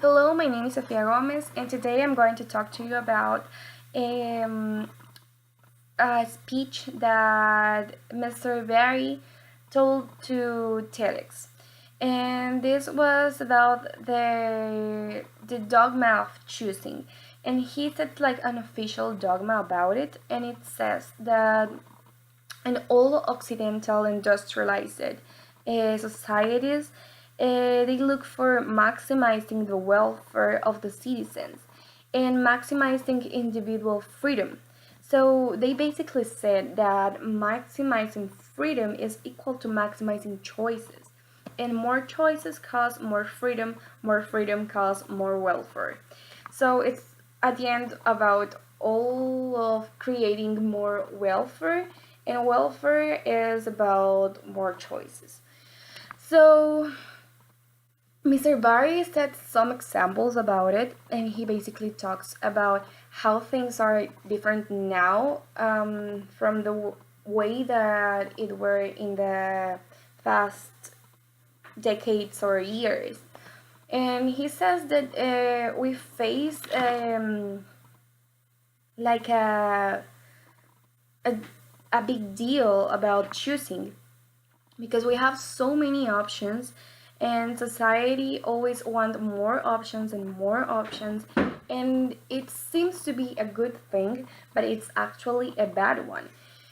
Hello, my name is Sofia Gomez, and today I'm going to talk to you about um, a speech that Mr. Barry told to TEDx. And this was about the dogma of choosing. And he said like an official dogma about it, and it says that in all Occidental industrialized societies, they look for maximizing the welfare of the citizens and maximizing individual freedom. So they basically said that maximizing freedom is equal to maximizing choices. And more choices cause more freedom cause more welfare. So it's at the end about all of creating more welfare, and welfare is about more choices. So Mr. Barry said some examples about it, and he basically talks about how things are different now from the way that it were in the past decades or years. And he says that we face like a, a big deal about choosing because we have so many options, and society always want more options and more options, and it seems to be a good thing, but it's actually a bad one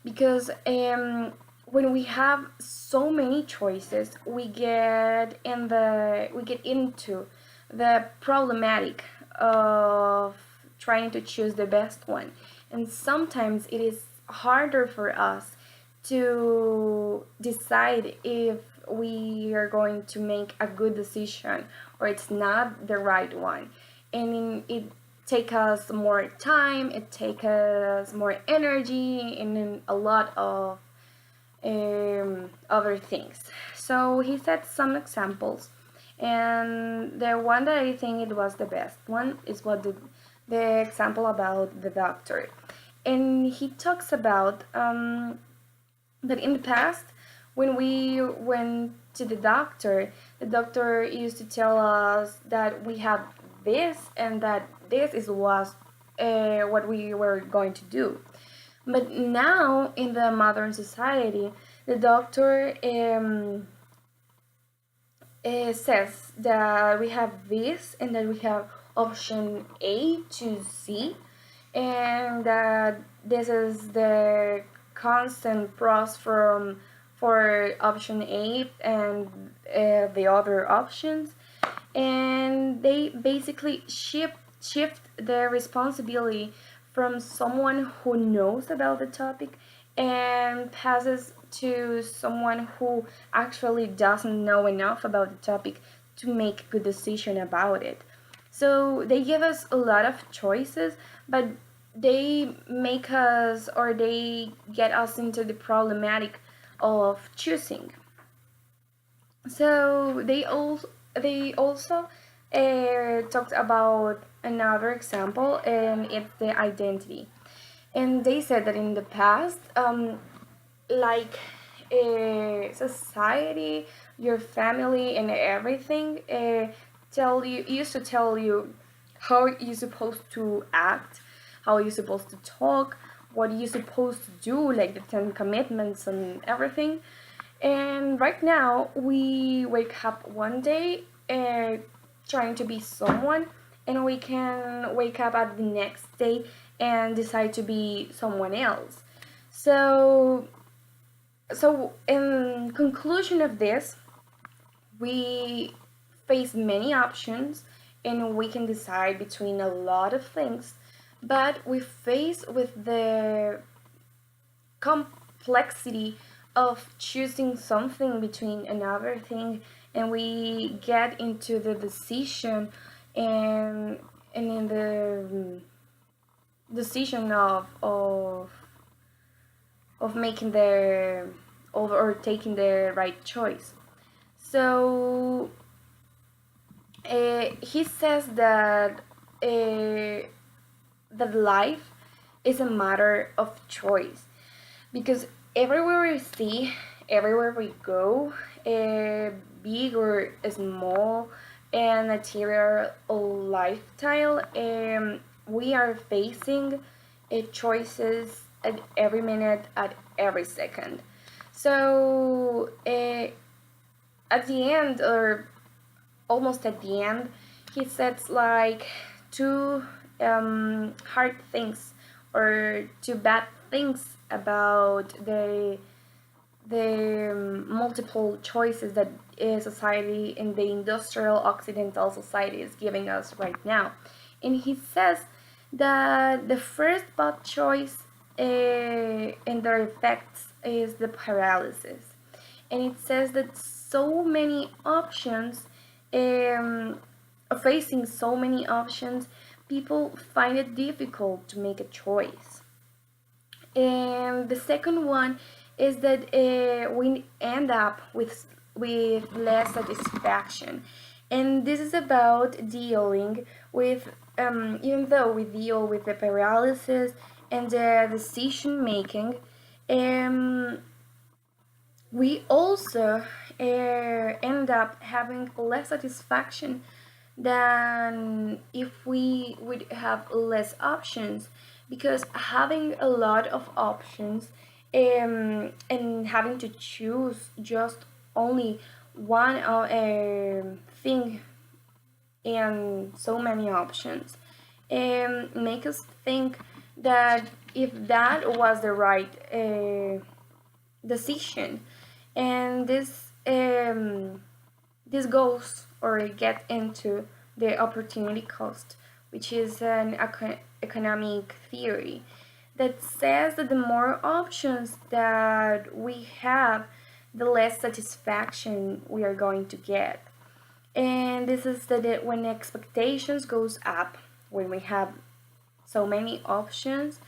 because when we have so many choices, we get into the problematic of trying to choose the best one, and sometimes it is harder for us to decide if we are going to make a good decision or it's not the right one, and it take us more time, it take us more energy, and then a lot of other things. So he said some examples, and the one that I think it was the best one is what the example about the doctor, and he talks about that in the past, when we went to the doctor used to tell us that we have this and that this is what we were going to do. But now, in the modern society, the doctor says that we have this and that we have option A to Z, and that this is the constant pros from for option A and the other options, and they basically shift the responsibility from someone who knows about the topic and passes to someone who actually doesn't know enough about the topic to make a good decision about it. So they give us a lot of choices, but they make us or they get us into the problematic of choosing. So they also talked about another example, and it's the identity. And they said that in the past, like society, your family, and everything tell you used to tell you how you're supposed to act, how you're supposed to talk, what you're supposed to do, like the 10 commitments and everything. And right now, we wake up one day trying to be someone, and we can wake up at the next day and decide to be someone else. So, so in conclusion of this, we face many options and we can decide between a lot of things, but we face with the complexity of choosing something between another thing, and we get into the decision and in the decision of making the of or taking the right choice. So he says that life is a matter of choice, because everywhere we see, everywhere we go, big or small, and material lifestyle, we are facing choices at every minute, at every second. So at the end, or almost at the end, he says like two hard things or two bad things about the multiple choices that society in the industrial occidental society is giving us right now. And he says that the first bad choice and their effects is the paralysis. And it says that so many options, facing so many options, people find it difficult to make a choice. And the second one is that we end up with less satisfaction, and this is about dealing with even though we deal with the paralysis and the decision making, um, we also end up having less satisfaction than if we would have less options, because having a lot of options and having to choose just only one thing and so many options make us think that if that was the right decision. And this goes or get into the opportunity cost, which is an economic theory that says that the more options that we have, the less satisfaction we are going to get. And this is that when expectations goes up, when we have so many options,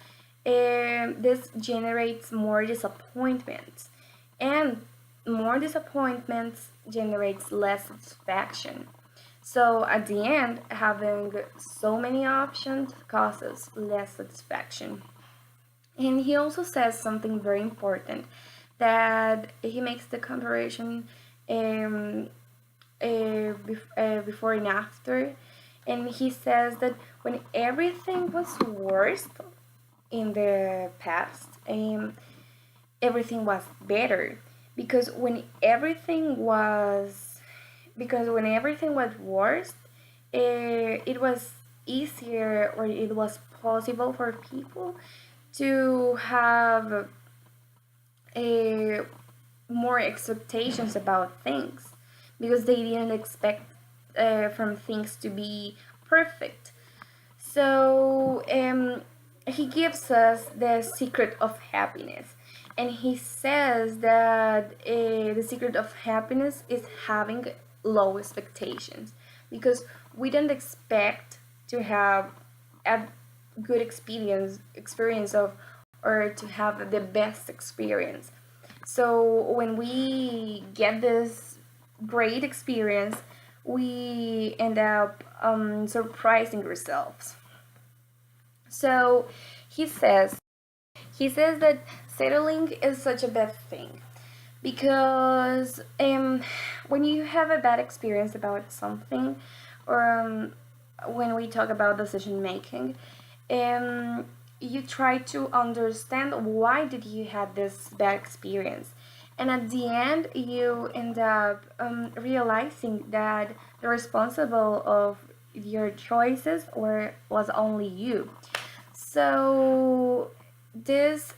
this generates more disappointments, and more disappointments generates less satisfaction. So at the end, having so many options causes less satisfaction. And he also says something very important, that he makes the comparison um, before and after. And he says that when everything was worst in the past, everything was better, because when everything was worse, it was easier, or it was possible for people to have a more expectations about things, because they didn't expect from things to be perfect. So he gives us the secret of happiness, and he says that the secret of happiness is having low expectations, because we don't expect to have a good experience of, or to have the best experience. So when we get this great experience, we end up surprising ourselves. So he says he says that settling is such a bad thing, because when you have a bad experience about something, or when we talk about decision making, um, you try to understand why did you have this bad experience, and at the end you end up realizing that the responsible of your choices was only you. So this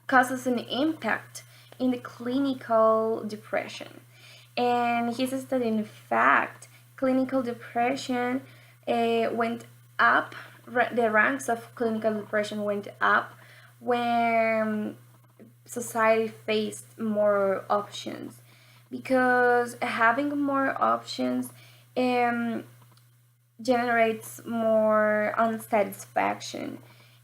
causes an impact in the clinical depression. And he says that in fact, clinical depression went up, the ranks of clinical depression went up when society faced more options. Because having more options um, generates more unsatisfaction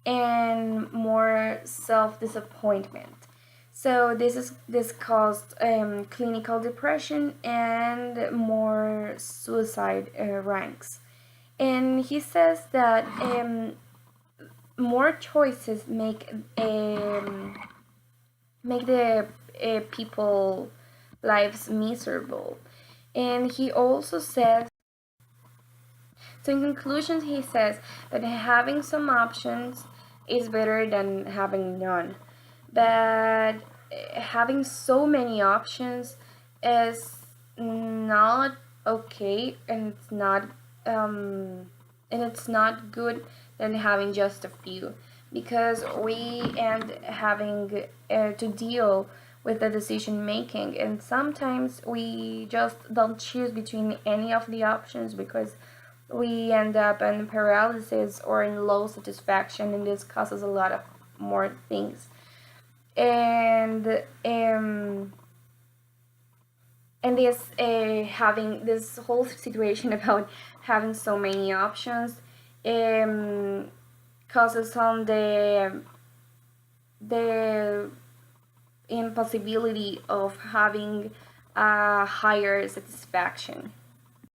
and more self-disappointment. So this caused clinical depression and more suicide ranks. And he says that more choices make the people lives miserable. And he also says, so in conclusion, he says that having some options is better than having none. But having so many options is not okay, um, and it's not good than having just a few, because we end having to deal with the decision making, and sometimes we just don't choose between any of the options because we end up in paralysis or in low satisfaction, and this causes a lot of more things. And and this having this whole situation about having so many options um, causes on the impossibility of having a higher satisfaction.